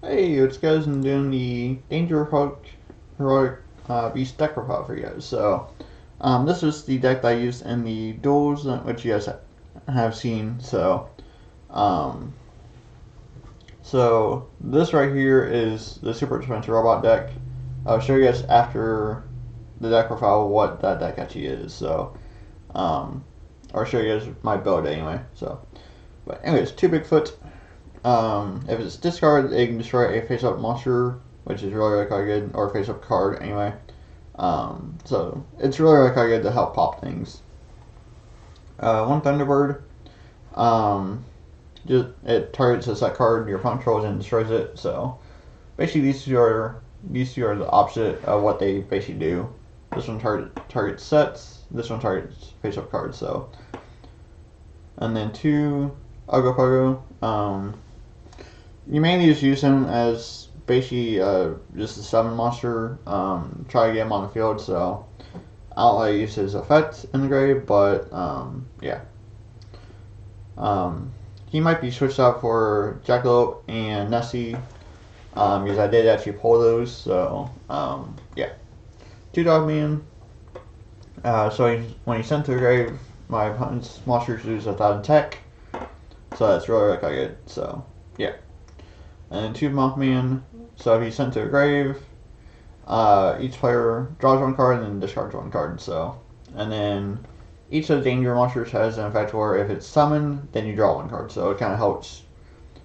Hey, it's guys, I'm doing the Danger Heraldic Beast deck profile for you guys. This is the deck that I used in the duels, which you guys have seen. Um, this right here is the Super Expensive Robot deck. I'll show you guys after the deck profile what that deck actually is. Um, I'll show you guys my build anyway. But anyways, 2 Bigfoot. If it's discarded, it can destroy a face-up monster, which is really quite good, or a face-up card anyway. So it's really quite good to help pop things. 1 Thunderbird. Um, it targets a set card your opponent controls and destroys it. So basically, these two are the opposite of what they basically do. This one targets sets. This one targets face-up cards. And then 2 Ogopogo. You mainly just use him as basically just a summon monster. Try to get him on the field, so I don't really use his effect in the grave, but yeah. He might be switched out for Jackalope and Nessie, because I did actually pull those, yeah. 2 Dogman. When he's sent to the grave, my opponent's monsters lose 1,000 tech, so that's really quite good, so yeah. And then 2 Mothman. So if he's sent to a grave, each player draws 1 card and then discards 1 card. And then each of the danger monsters has an effect where if it's summoned, then you draw 1 card. So it kind of helps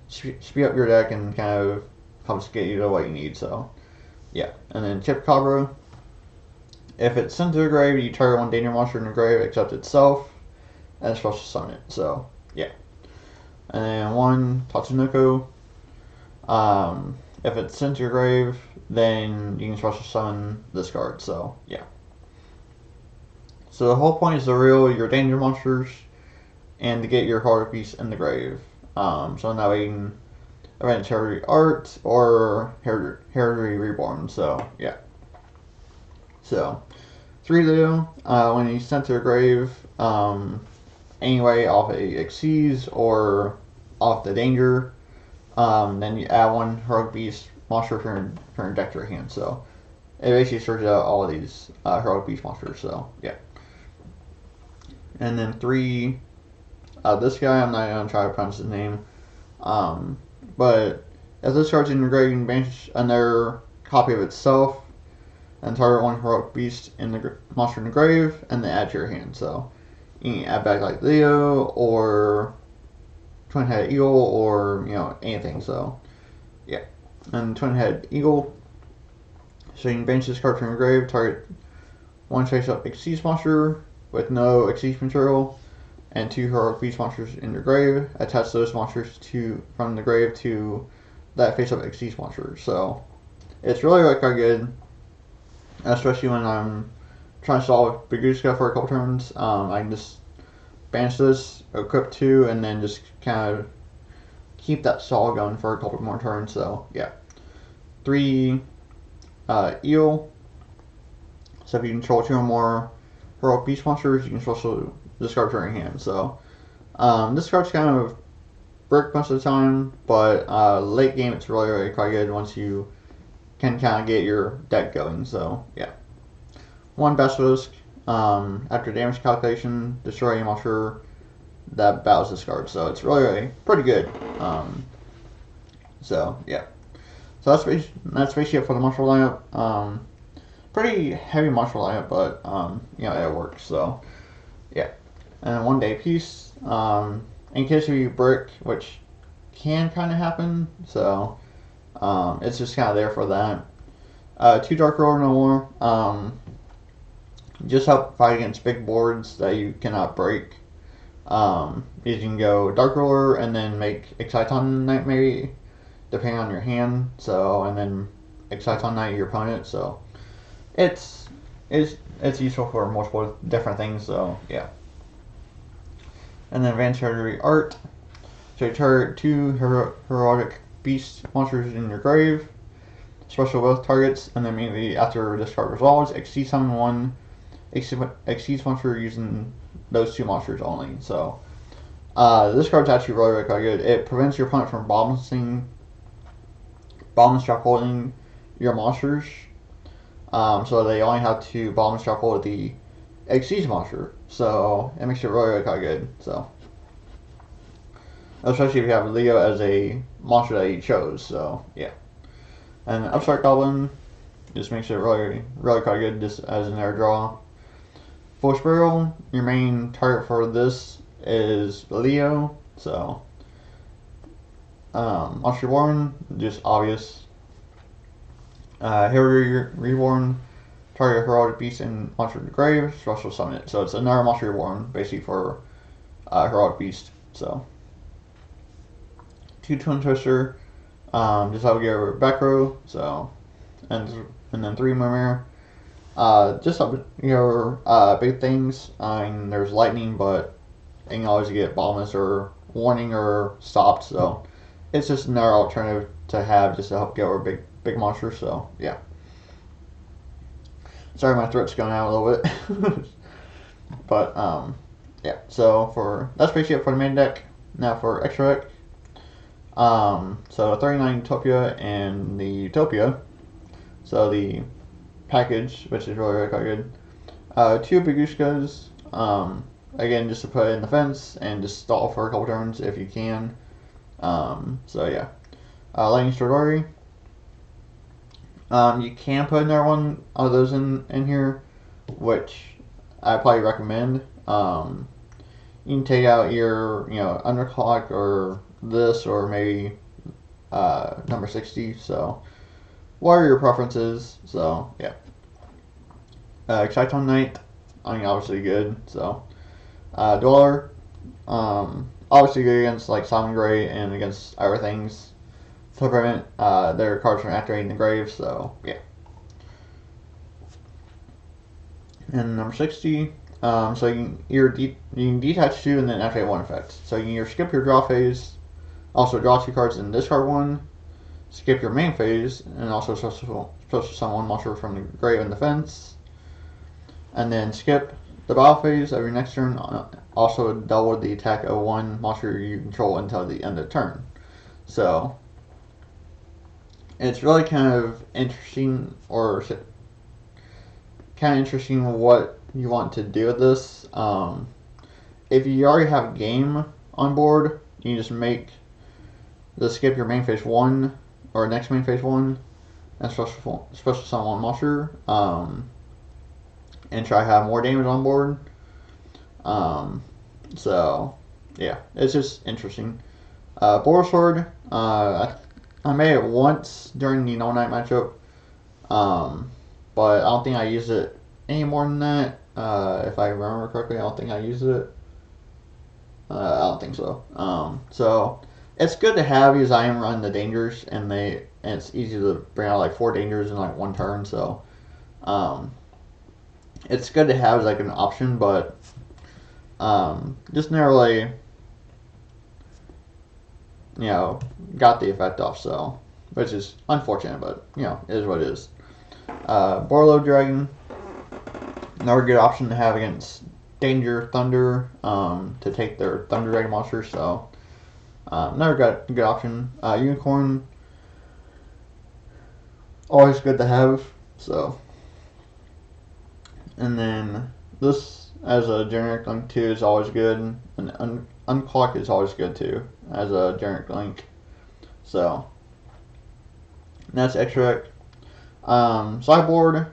speed up your deck and kind of helps get you to what you need. So yeah. And then Chupacabra. If it's sent to a grave, you target 1 danger monster in the grave except itself, and it's supposed to summon it. So yeah. And then 1 Tatsunoko. If it's sent to your grave, then you can special summon this card. So yeah. So the whole point is to reel your danger monsters and to get your Heraldic Beast in the grave. So now we can event Heraldry Art or Heraldry Reborn. So yeah. So 3 Leo, when he's sent to a grave, anyway off a Xyz or off the danger. Then you add 1 Heraldic Beast monster from your deck to your hand. So it basically searches out all of these Heraldic Beast monsters. So yeah. And then 3, this guy, I'm not going to try to pronounce his name. But if this card's in your grave, you can banish another copy of itself and target 1 Heraldic Beast in the monster in the grave and then add to your hand. So you can add back like Leo or Twin-Headed Eagle or, anything. So yeah. And Twin-Headed Eagle. So you can banish this card from your grave, target 1 face-up Xyz monster with no Xyz material, and 2 Heraldic Beast monsters in your grave. Attach those monsters from the grave to that face-up Xyz monster. So it's really quite good, especially when I'm trying to solve Baguska for a couple turns. I can just banish this, equip 2, and then just kind of keep that stall going for a couple more turns. So yeah. 3 Eel. So if you control 2 or more Heraldic Beast monsters, you can also discard from your hand. So this card's kind of brick most of the time, but late game it's really quite good once you can kind of get your deck going. So yeah. 1 Basilisk. After damage calculation, destroy a monster that battles this card. So it's really pretty good. So yeah. So that's basically it for the monster lineup. Pretty heavy monster lineup, but it works. So yeah. And 1 Day Peace. In case you brick, which can kind of happen. So it's just kind of there for that. 2 Dark Roller no more. Just help fight against big boards that you cannot break. You can go Dark Roller and then make Exciton Knight maybe, depending on your hand. So and then Exciton Knight your opponent. So it's useful for multiple different things. So yeah. And then Advanced Heraldry Art. So you target 2 Heraldic Beast monsters in your grave. Special both targets, and then immediately after this card resolves, Xyz summon 1 Xyz monster using those 2 monsters only. So this card's actually really quite good. It prevents your opponent from bouncing bomb and strap holding your monsters. So they only have to bomb and strap hold the Exceed monster. So it makes it really, really quite good. So especially if you have Leo as a monster that you chose. So yeah. And Upstart Goblin just makes it really, really quite good just as an air draw. Full Spiral, your main target for this is Leo. So Monster Reborn, just obvious. Hero Reborn, target Heraldic Beast and Monster in the Grave, special summon it. So it's another Monster Reborn, basically for Heraldic Beast. So 2 Twin Twister, just have your back row. So and then 3 Mimir. Just your big things. I mean, there's lightning, but you can always get bombus or warning or stopped. So it's just another alternative to have just to help get over big monsters. So yeah. Sorry, my throat's going out a little bit. But yeah. So that's basically it for the main deck. Now for extra deck. So 39 Utopia and the Utopia. So the package, which is really, really quite good. 2 Bagushkas, again, just to put in the fence and just stall for a couple turns if you can. So yeah. Lightning Stradori. You can put another one of those in here, which I probably recommend. You can take out your, underclock or this, or maybe number 60. So what are your preferences? So yeah. Exciton Knight, I mean, obviously good. So Dweller, obviously good against like Simon Gray and against other things to prevent their cards from activating the grave. So yeah. And number 60, so you can detach 2 and then activate 1 effect. So you can either skip your draw phase, also draw 2 cards and discard 1, skip your main phase, and also supposed to summon 1 monster from the grave and the fence, and then skip the battle phase of your next turn. Also double the attack of 1 monster you control until the end of the turn. So it's really kind of interesting, what you want to do with this. If you already have game on board, you can just make the skip your main phase 1 or next main phase 1 and special summon 1 monster, and try to have more damage on board. So yeah, it's just interesting. Boar Sword, I made it once during the No Night matchup, but I don't think I used it any more than that. If I remember correctly, I don't think I used it. I don't think so. So it's good to have because I am running the dangers, and it's easy to bring out like 4 dangers in like 1 turn. So it's good to have as like an option, but just never really got the effect off. So which is unfortunate, but it is what it is. Borlow Dragon, another good option to have against Danger Thunder, to take their Thunder Dragon monster. So another good option. Unicorn, always good to have. So, and then this as a generic link too is always good, and Unclock is always good too as a generic link. So that's extra deck. Sideboard,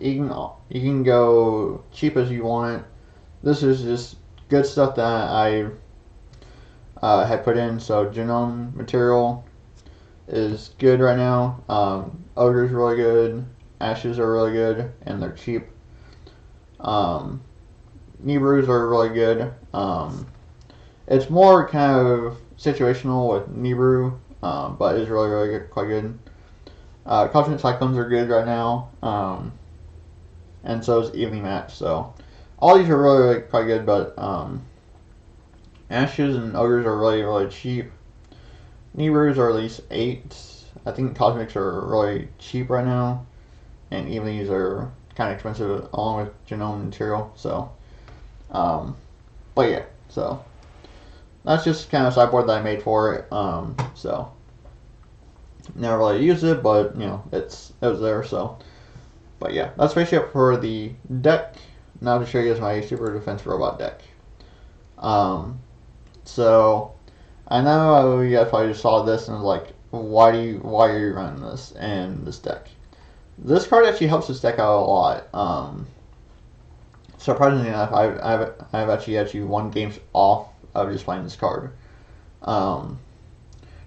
you can go cheap as you want. This is just good stuff that I had put in. So Genome Material is good right now. Ogre is really good. Ashes are really good, and they're cheap. Nibrus are really good. It's more kind of situational with Nibru, but it's really, really good, quite good. Cosmic Cyclones are good right now, and so is Evening Match. So all these are really, really quite good, but Ashes and Ogres are really, really cheap. Nibrus are at least 8. I think Cosmics are really cheap right now, and Evenings are kind of expensive along with Genome Material. So, but yeah, so that's just kind of sideboard that I made for it. So Never really used it, but you know, it was there. So, but yeah, that's basically it for the deck. Now to show you guys my super defense robot deck. So I know you guys probably just saw this and was like, why are you running this and this deck? This card actually helps this deck out a lot. Surprisingly enough, I've actually won games off of just playing this card. Um,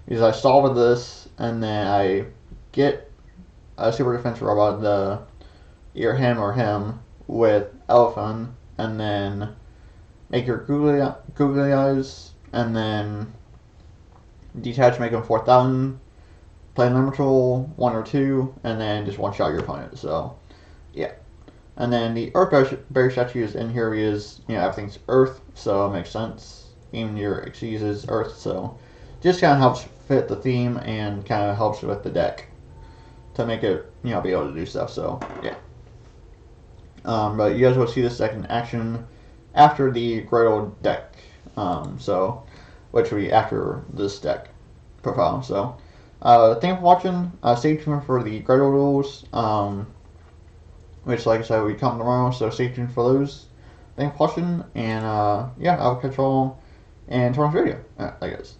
because I stall with this, and then I get a super defense robot, either him or him, with Elephant, and then make your googly eyes, and then detach, make them 4,000, play elemental 1 or 2, and then just one shot your opponent. So, yeah. And then the Earth Barrier statue is in here because, you know, everything's Earth, so it makes sense. Even your Xyz is Earth, so just kind of helps fit the theme and kind of helps with the deck to make it, you know, be able to do stuff. So, yeah. But you guys will see this deck in action after the Great Old deck. Which will be after this deck profile. So, thank you for watching. Stay tuned for the Great Old rules. Which, like I said, will come tomorrow, so stay tuned for those. Thanks for watching, and yeah, I'll catch you all in tomorrow's video. Alright, I guess.